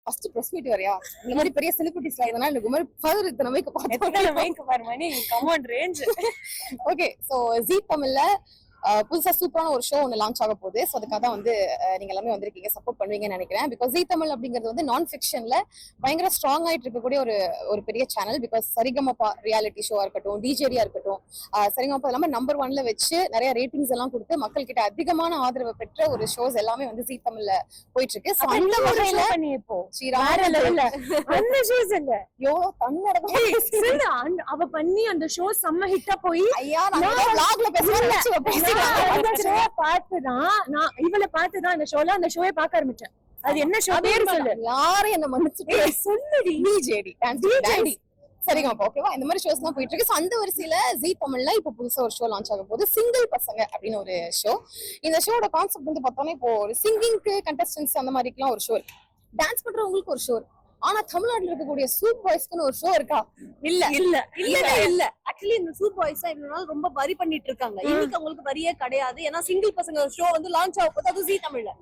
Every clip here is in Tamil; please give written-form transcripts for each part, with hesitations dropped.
ஃபர்ஸ்ட் பிரஸ் மீட் வரையா இந்த மாதிரி பெரிய செலிபிரிட்டிஸ் ஆகுதுனா இந்த மாதிரி ஃபர்தர் இத்தனை மைக் பாருமணி கமான் ரேஞ்ச். ஓகே சோ ஜீ தமிழ்ல புதுசா சூப்பரான ஒரு ஷோ ஒன்று லான்ச் ஆக போகுது. ஸோ அதுக்காக தான் வந்து நீங்க எல்லாமே வந்திருக்கீங்க, சப்போர்ட் பண்ணுவீங்கன்னு நினைக்கிறேன். பிகாஸ் ஜீ தமிழ் அப்படிங்கிறது வந்து நான் ஃபிக்ஷன்ல பயங்கர ஸ்ட்ராங் ஆயிட்டு இருக்கக்கூடிய ஒரு பெரிய சேனல். பிகாஸ் சரிகமப்பா ரியாலிட்டி ஷோவா இருக்கட்டும், டிஜேடியா இருக்கட்டும், சரிகமப்பா எல்லாமே நம்பர் 1ல வச்சு நிறைய ரேட்டிங்ஸ் எல்லாம் கொடுத்து மக்கள் கிட்ட அதிகமான ஆதரவு பெற்ற ஒரு ஷோஸ் எல்லாமே வந்து ஜீ தமிழ்ல போயிட்டு இருக்கு. ஸோ அந்த வகையில அவ பண்ணி அந்த ஷோ செம்ம ஹிட்டா போய் ஐயா பாத்துதான் நான் இவளை பாத்துதான் அந்த ஷோல அந்த ஷோவை பார்க்க ஆரம்பிச்சேன். அது என்ன ஷோ பேரு சொல்லு. யாரும் என்ன மன்னிச்சுட்டு சொல்லுடி. டிஜேடி சரிங்க ஓகேவா. இந்த மாதிரி ஷோஸ் தான் போயிட்டு இருக்கு. அந்த வரிசையில ஜீ தமிழ்ல இப்ப புதுசா ஒரு ஷோ லான்ச் ஆக போகுது, சிங்கிள் பசங்க அப்படின்னு ஒரு ஷோ. இந்த ஷோட கான்செப்ட் வந்து பார்த்தோம்னா இப்போ ஒரு சிங்கிங்க்கு கண்டஸ்டன்ஸ் அந்த மாதிரிலாம் ஒரு ஷோ இருக்கு, டான்ஸ் பண்றவங்களுக்கு ஒரு ஷோ இருக்கு. ஆனா தமிழ்நாட்டுல இருக்கக்கூடிய சூப் பாய்ஸ்க்குன்னு ஒரு ஷோ இருக்கா? இல்ல இல்ல இல்ல இல்ல ஆக்சுவலி இந்த சூப் பாய்ஸ் இவ்வளவு நாள் ரொம்ப வரி பண்ணிட்டு இருக்காங்க. இன்னைக்கு அவங்களுக்கு வரியே கிடையாது. ஏன்னா சிங்கிள் பசங்க ஷோ வந்து லான்ச் ஆக போது, அது ஜீ தமிழ்ல.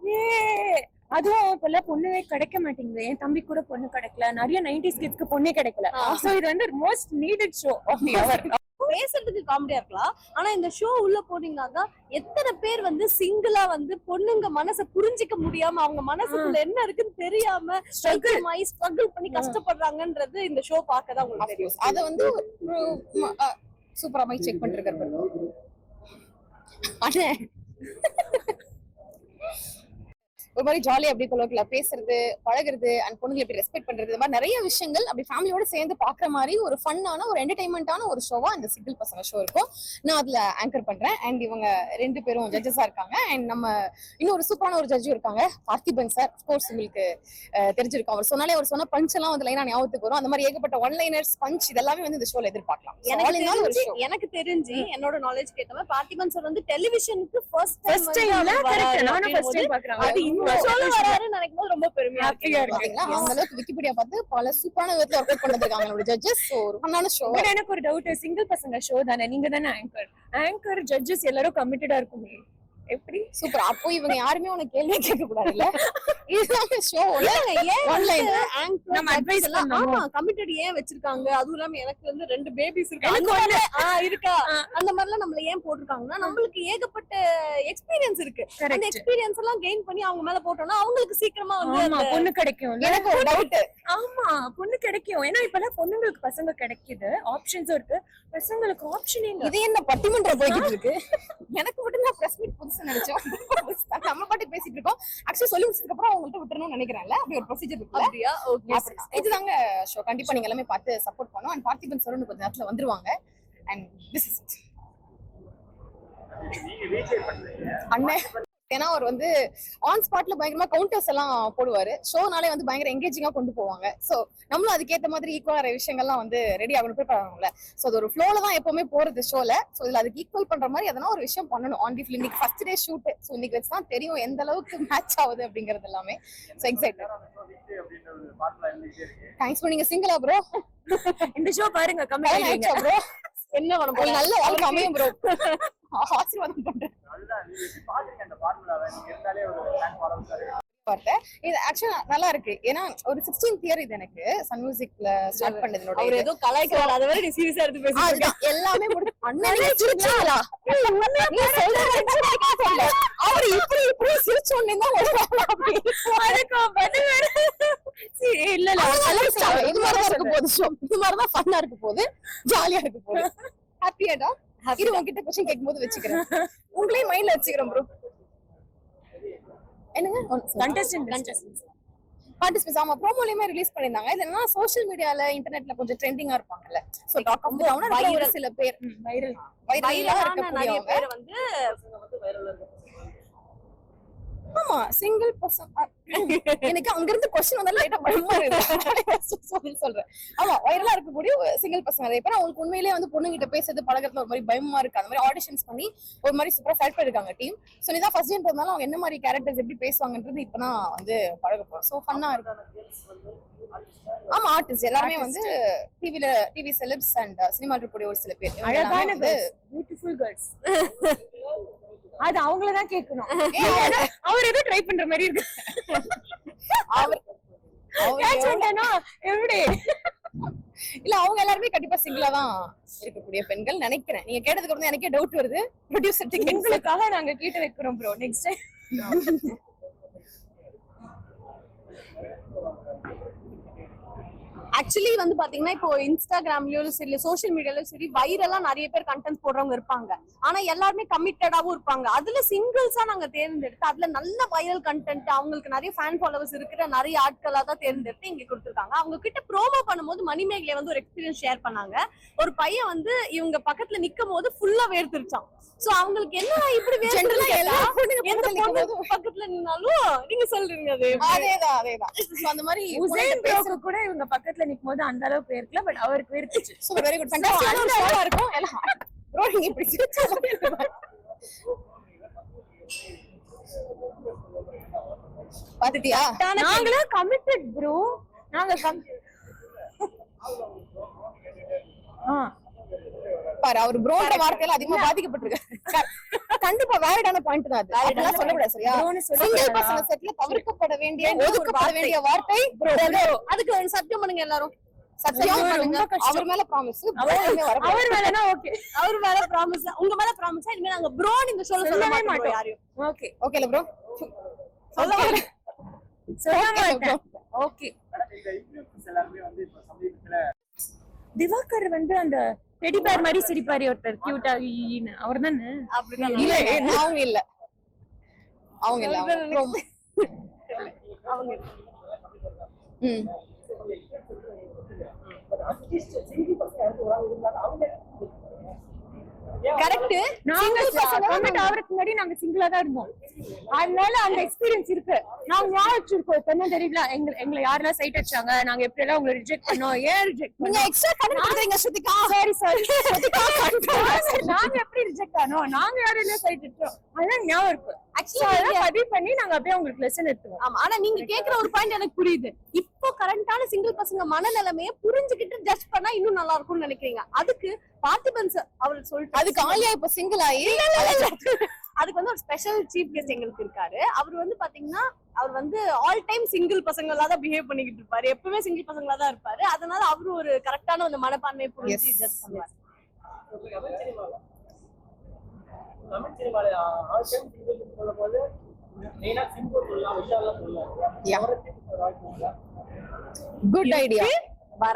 அதுவும் இப்பெல்லாம் பொண்ணுவே கிடைக்க மாட்டேங்குது. என் தம்பி கூட பொண்ணு கிடைக்கல, நிறைய 90s கிட்ஸ்க்கு பொண்ணே கிடைக்கல. சோ இது வந்து most needed show of the hour. பேசுறதுக்கு காமெடியா இருக்கலாம், ஆனா இந்த ஷோ உள்ள போனீங்கன்னா எத்தனை பேர் வந்து சிங்கிளா வந்து பொண்ணுங்க மனசை புரிஞ்சிக்க முடியாம அவங்க மனசுக்குள்ள என்ன இருக்குன்னு தெரியாம ஸ்ட்ரகிள் பண்ணி கஷ்டப்படுறாங்கன்றது இந்த ஷோ பார்க்கதான் உங்களுக்கு தெரியும். அத வந்து சூப்பரா மைக் செக் பண்ணிருக்காரு. ஒரு மாதிரி ஜாலியா அப்படி கொலோக்கில பேசுறது, பழகுறது, அண்ட் பொண்ணுங்களை எப்படி ரெஸ்பெக்ட் பண்றது, இந்த மாதிரி நிறைய விஷயங்கள் அப்படி ஃபேமிலியோட சேர்ந்து பாக்குற மாதிரி ஒரு ஃபன்னான ஒரு என்டர்டைன்மெண்டான ஒரு ஷோவா இந்த சிங்கிள் பசங்க ஷோ இருக்கும். நான் அதுல ஆங்கர் பண்றேன். அண்ட் இவங்க 2 பேரும் ஜட்ஜஸா இருக்காங்க. அண்ட் நம்ம இன்னொரு சூப்பரான ஒரு ஜட்ஜும் இருக்காங்க, பார்த்திபன் சார். அஃப்கோர்ஸ் உங்களுக்கு தெரிஞ்சிருக்கும். அவர் சொன்னாலே அவர் சொன்ன பஞ்ச் எல்லாம் வந்து லைனா ஞாபகத்துக்கு வரும். அந்த மாதிரி ஏகப்பட்ட ஒன் லைனர்ஸ் பஞ்ச் இதெல்லாமே வந்து இந்த ஷோல எதிர்பார்க்கலாம். எனக்கு தெரிஞ்சு என்னோட நாலேஜ் கேட்ட மாதிரி பார்த்திபன் சார் வந்து டெலிவிஷனுக்கு ஃபர்ஸ்ட் டைம் ரொம்ப பெருமையா இருக்கு. அந்த அளவுக்கு விக்கிபீடியா பார்த்து பல சூப்பரான விதத்துல ஒர்க் பண்ணிருக்காங்க நம்மளோட ஜட்ஜஸ். ஒரு ஃபன்னான ஷோ. எனக்கு ஒரு டவுட், சிங்கிள் பசங்க ஷோ தானே, நீங்க தானே ஆங்கர் ஜட்ஜஸ் எல்லாரும் கமிட்டடா இருக்குமே, எப்படி சூப்பர்? அப்போ இவங்க யாருமே உனக்கு கேள்வி கேட்க கூடாதுல்ல. இதுதான் ஷோல ஆன்லைன் நம்ம அட்வைஸ் எல்லாம். ஆமா கமிட்டட் ஏன் வச்சிருக்காங்க? அதுவும் இல்லாம எனக்கு வந்து 2 பேபிஸ் இருக்காங்க இருக்கா. அந்த மாதிரிலாம் நம்மள ஏன் போட்டிருக்காங்கன்னா நம்மளுக்கு ஏகப்பட்ட எக்ஸ்பீரியன்ஸ் இருக்கு. அந்த எக்ஸ்பீரியன்ஸ் எல்லாம் கெயின் பண்ணி அவங்க மேல போட்டோம்னா அவங்களுக்கு சீக்கிரமா வந்து பொண்ணு கிடைக்கும். எனக்கு ஒரு டவுட். ஆமா பொண்ணு கிடைக்கும். ஏன்னா இப்பெல்லாம் பொண்ணுங்களுக்கு பசங்க கிடைக்குது, ஆப்ஷன்ஸும் இருக்கு. பசங்களுக்கு ஆப்ஷனே இல்ல. இது என்ன பட்டிமன்றம் போய்கிட்டு இருக்கு? எனக்கு மட்டும் தான் பிரஸ் மீட் புதுசா நினைச்சோம். நம்ம பாட்டு பேசிட்டு இருக்கோம். ஆக்சுவலி சொல்லி முடிச்சதுக்கு அப்புறம் அவங்கள்ட்ட விட்டுறணும்னு நினைக்கிறேன்ல, அப்படி ஒரு ப்ரொசீஜர் இருக்குல்ல. இதுதாங்க ஷோ. கண்டிப்பா நீங்க எல்லாமே பார்த்து சப்போர்ட் பண்ணும். அண்ட் பார்த்திபன் சார் கொஞ்சம் நேரத்துல வந்துருவாங்க. And this is it. அண்ணன் ஏன்னா அவர் வந்து ஆன் ஸ்பாட்ல பயங்கரமா கவுண்டர்ஸ் எல்லாம் போடுவாரு. ஷோனாலே வந்து பயங்கர எங்கேஜிங்கா கொண்டு போவாங்க. சோ நம்மளும் அதுக்கேற்ற மாதிரி ஈக்குவலா விஷயங்கள்லாம் வந்து ரெடி ஆகணும், ப்ரிப்பேர் ஆகணும்ல. சோ அது ஒரு ஃப்ளோல தான் எப்பவுமே போறது ஷோல. சோ இதுல அதுக்கு ஈக்குவல் பண்ற மாதிரி எதனா ஒரு விஷயம் பண்ணணும். ஆன் தி ஃபிலிம் இன்னைக்கு ஃபர்ஸ்ட் டே ஷூட். சோ இன்னைக்கு வச்சு தான் தெரியும் எந்த அளவுக்கு மேட்ச் ஆகுது அப்படிங்கறது எல்லாமே. So excited. தேங்க்ஸ் ஃபார் நீங்க சிங்கிளா ப்ரோ. இந்த ஷோ பாருங்க கமெண்ட் ப்ரோ. என்ன பண்ண போய் நல்ல வாழ்க்கை அமையும் ப்ரோ. ஆசீர்வாதம் பண்றேன். இது ஆக்சுவலா நல்லா இருக்கு. ஏன்னா ஒரு 16th இயர் இது எனக்கு சன் மியூசிக்ல ஸ்டார்ட் பண்ணது. அவர் ஏதோ கலாய்க்கிறாரு, அத வேற நீ சீரியஸா எடுத்து பேசுறீங்க. எல்லாமே முடிச்சு அண்ணனே சிரிச்சாங்களா? நீ சொல்றது அவர் இப்படி இப்படி சிரிச்ச உடனே தான் அதுக்கு பதில் வேற இல்ல இது மாதிரி தான் இருக்க போகுது ஷோ. இது மாதிரி தான் ஃபன்னா இருக்க போகுது, ஜாலியா இருக்க போகுது. ஹாப்பியாடா இரு. உங்ககிட்ட क्वेश्चन கேட்கும்போது வச்சுக்கிறேன், உங்களையும் மைண்ட்ல வச்சுக்கிறேன் ப்ரோ. என்னங்க கண்டஸ்டன்ஸ் ஆமா ப்ரோமோலயுமே ரிலீஸ் பண்ணிருந்தாங்க. இது என்னன்னா சோஷியல் மீடியால இன்டர்நெட்ல கொஞ்சம் ட்ரெண்டிங்கா இருப்பாங்கல்ல. So talk of the town ஒரு சில பேர் வைரலா நிறைய பேர் வந்து வைரலா இருக்காங்க. ஆமா சிங்கிள் பர்சன். எனக்கு அங்க இருந்து क्वेश्चन வந்தால லைட்டா பயமா இருக்கு. சொல்றேன் ஆமா வைரலா இருக்கக்கூடிய சிங்கிள் பர்சன் நிறைய பேர். அவங்களுக்கு உண்மையிலேயே வந்து பொண்ணுகிட்ட பேசுறது பழகிறதுல ஒரு மாதிரி பயமா இருக்கு. அந்த மாதிரி ஆடிஷன்ஸ் பண்ணி ஒரு மாதிரி சூப்பரா செலக்ட் பண்ணிருக்காங்க டீம். சோ இதான் ஃபர்ஸ்ட் டைம்ன்றதுனால அவங்க என்ன மாதிரி கேரக்டர்ஸ் எப்படி பேசுவாங்கன்றது இப்பதான் வந்து பழக போறோம். சோ ஃபன்னா இருக்கு. ஆமா ஆர்டிஸ்ட் எல்லாருமே வந்து டிவி செலிப்ஸ் அண்ட் சினிமா இருக்கக்கூடிய ஒரு சில பேர் அழகான பியூட்டிஃபுல் கேர்ள்ஸ். அது அவங்களதான் கேட்கணும். அவர் ஏதோ ட்ரை பண்ற மாதிரி இருக்கு. Catch பண்ணிட்டேனா? எப்படி? இல்ல அவங்க எல்லாருமே கண்டிப்பா சிங்கிளா தான் இருக்கக்கூடிய பெண்கள் நினைக்கிறேன். நீங்க கேட்டதுக்கு அப்புறம் எனக்கே டவுட் வருது. ப்ரொடியூசர் திங்கிங் உங்களுக்காக நாங்க கேட்டு வைக்கிறோம் ப்ரோ நெக்ஸ்ட் டைம். ஆக்சுவலி வந்து பாத்தீங்கன்னா இப்போ இன்ஸ்டாகிராம்லயும் சரி சோசியல் மீடியாலயும் சரி வைரலா நிறைய பேர் கண்டென்ட் போடுறவங்க இருப்பாங்க. ஆனா எல்லாருமே கமிட்டடாவும் இருப்பாங்க. அதுல சிங்கிள்ஸா நாங்க தேர்ந்தெடுத்து அதுல நல்ல வைரல் கண்டென்ட் அவங்களுக்கு நிறைய ஃபேன் ஃபாலோவர்ஸ் இருக்கிற நிறைய ஆட்களா தான் தேர்ந்தெடுத்து இங்க கொடுத்துருக்காங்க. அவங்க கிட்ட ப்ரோமோ பண்ணும்போது மணிமேகலை வந்து ஒரு எக்ஸ்பீரியன்ஸ் ஷேர் பண்ணாங்க. ஒரு பையன் வந்து இவங்க பக்கத்துல நிக்கும் போது ஃபுல்லா வேர்த்திருச்சான். சோ அவங்களுக்கு என்ன இப்படி ஜெனரலா எல்லா எந்த பொண்ணு பக்கத்துல நின்னாலும் நீங்க சொல்றீங்க அது அதேதான். So அந்த மாதிரி உசைன் ப்ரோக்கு கூட இவங்க பக்கத்துல நிக்கும்போது அந்த அளவுக்கு இருக்கல, பட் அவருக்கு இருந்துச்சு. சோ வெரி குட் ஃபேண்டாஸ்டிக்கான ஷோவா இருக்கும். எல்லாம் ப்ரோ நீங்க இப்படி சிரிச்சா பாத்துட்டியா? நாங்களே கமிட்டட் ப்ரோ. நாங்க பாரு அவர் ப்ரோன்ற வார்த்தையில அதிகமா பாதிக்கப்பட்டிருக்காரு. கண்டிப்பா வேலிடான பாயிண்ட் தான் அது. அதெல்லாம் சொல்லக்கூடாது சரியா? சிங்கிள் பசங்க செட்ல தவிர்க்கப்பட வேண்டிய ஒதுக்கப்பட வேண்டிய வார்த்தை ப்ரோ. அதுக்கு சத்தியம் பண்ணுங்க எல்லாரும். சத்தியம் பண்ணுங்க. அவர் மேல ப்ராமிஸ். அவர் மேலனா ஓகே. அவர் மேல ப்ராமிஸ். உங்க மேல ப்ராமிஸ். இனிமே நாங்க ப்ரோ நீங்க சொல்ல மாட்டோம் யாரையும். ஓகே. ஓகேல ப்ரோ? சொல்ல மாட்டேன். ஓகே. திவாகர் வந்து அந்த டெடி பேர் மாதிரி சிரிப்பாரு ஒருத்தர் கியூட்டா அவர் தானே? இல்ல அவங்க இல்ல அவங்க கரெக்ட். நாங்க கமிட் ஆவறதுக்கு முன்னாடி நாங்க சிங்கிளா தான் இருந்தோம். அதனால அந்த எக்ஸ்பீரியன்ஸ் இருக்கு. நாங்க ஞாபகம் என்ன தெரியல எங்களை யாரெல்லாம் சைட் அடிச்சாங்க, நாங்க எப்படி எல்லாம் உங்களை ரிஜெக்ட் பண்ணோம், ஏன் ரிஜெக்ட் நீங்க எக்ஸ்ட்ரா கமெண்ட் பண்றீங்க ஸ்ருதிகா. சாரி நாங்க எப்படி ரிஜெக்ட் ஆனோம், நாங்க யாரெல்லாம் சைட் அடிச்சோம் அதெல்லாம் ஞாபகம் இருக்கு. ஆக்சுவலா பதிவு பண்ணி நாங்க அப்படியே உங்களுக்கு லெசன் எடுத்துவோம். ஆமா, ஆனா நீங்க கேக்குற ஒரு பாயிண்ட் எனக்கு புரியுது. இப்போ கரண்டான சிங்கிள் பசங்க மனநிலைமையை புரிஞ்சுக்கிட்டு ஜட்ஜ் பண்ணா இன்னும் நல்லா இருக்கும்னு நினைக்கிறீங்க. அதுக்கு பார்த்திபன் சார் அவர் சொல்லிட்டு அதுக்கு ஆலியா இப்ப சிங்கிள் ஆயி அதுக்கு வந்து ஒரு ஸ்பெஷல் சீஃப் கெஸ்ட் எங்களுக்கு இருக்காரு. அவர் வந்து பாத்தீங்கன்னா அவர் வந்து ஆல் டைம் சிங்கிள் பசங்களா தான் பிஹேவ் பண்ணிக்கிட்டு இருப்பாரு. எப்பவுமே சிங்கிள் பசங்களா தான் இருப்பாரு. அதனால அவரு ஒரு கரெக்டான அந்த மனப்பான்மையை புரிஞ்சு ஜட்ஜ் பண்ணுவாரு. தமிழ் சினிமால ஆல் டைம் சிங்கிள் சொல்லும்போது மெயினா சிம்பிள் சொல்லலாம், விஷாலாம் சொல்லலாம். Good idea.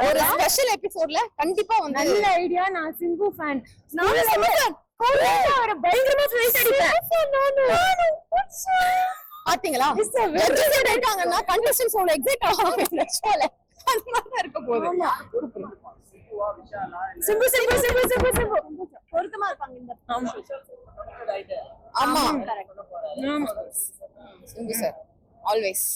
ஒரு ஸ்பெஷல் எபிசோட்ல கண்டிப்பா வந்து நல்ல ஐடியா. நான் சிம்பு ஃபேன். நான் ஒரு பயங்கரமா ஃப்ரெண்ட் அடிப்பேன். பாத்தீங்களா? எக்ஸைட் ஆயிட்டாங்கன்னா கண்டஸ்டன்ஸ் உங்களை எக்ஸைட் ஆவாங்க இந்த ஷோல. அந்த மாதிரி தான் இருக்க போகுது. சிம்பு சிம்பு சிம்பு சிம்பு சிம்பு பொருத்தமா இருப்பாங்க இந்த. ஆமா ஆமா சிம்பு சார் ஆல்வேஸ்.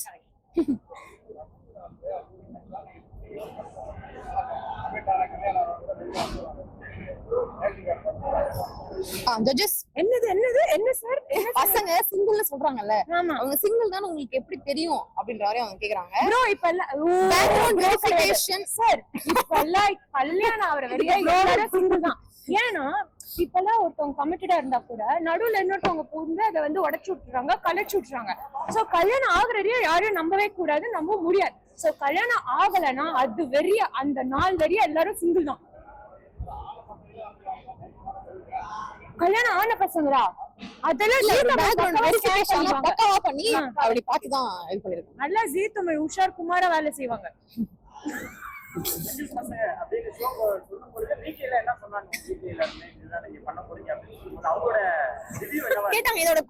ஜட்ஜஸ் என்னது என்னது என்ன சார்? பசங்க சிங்கிள்னு சொல்றாங்கல்ல, ஆமா அவங்க சிங்கிள் தான் உங்களுக்கு எப்படி தெரியும் அப்படின்ற வரை அவங்க கேக்குறாங்க. ப்ரோ இப்ப பேக்ரவுண்ட் வெரிஃபிகேஷன் சார் இப்ப எல்லாம் கல்யாணம் ஆவற வரையா எல்லாரும் சிங்கிள் தான். ஏன்னா இப்பெல்லாம் ஒருத்தவங்க கமிட்டடா இருந்தா கூட நடுவுல இன்னொருத்தவங்க புகுந்து அதை வந்து உடைச்சு விட்டுறாங்க, கலைச்சு விட்டுறாங்க. சோ கல்யாணம் ஆகுற வரையும் யாரையும் நம்பவே கூடாது, நம்ப முடியாது. சோ கல்யாணம் ஆகலைன்னா அது வெறிய அந்த நாள் வெறிய எல்லாரும் சிங்கிள் தான். கல்யாணம் ஆன பசங்களா அதெல்லாம் பக்காவா பண்ணி அப்படி பார்த்து தான் இது பண்ணிருக்காங்க. நல்லா ஜீ தமிழ் உஷார் குமாரா வேலை செய்வாங்க. பசங்க அப்படியே ஷோ சொல்லும்போது வீக்கெண்ட்ல என்ன சொன்னாங்க? வீக்கெண்ட்ல என்ன பண்ண போறீங்க அப்படின்னு அவங்களோட ரிவ்யூ என்னவா கேட்டாங்க இதோட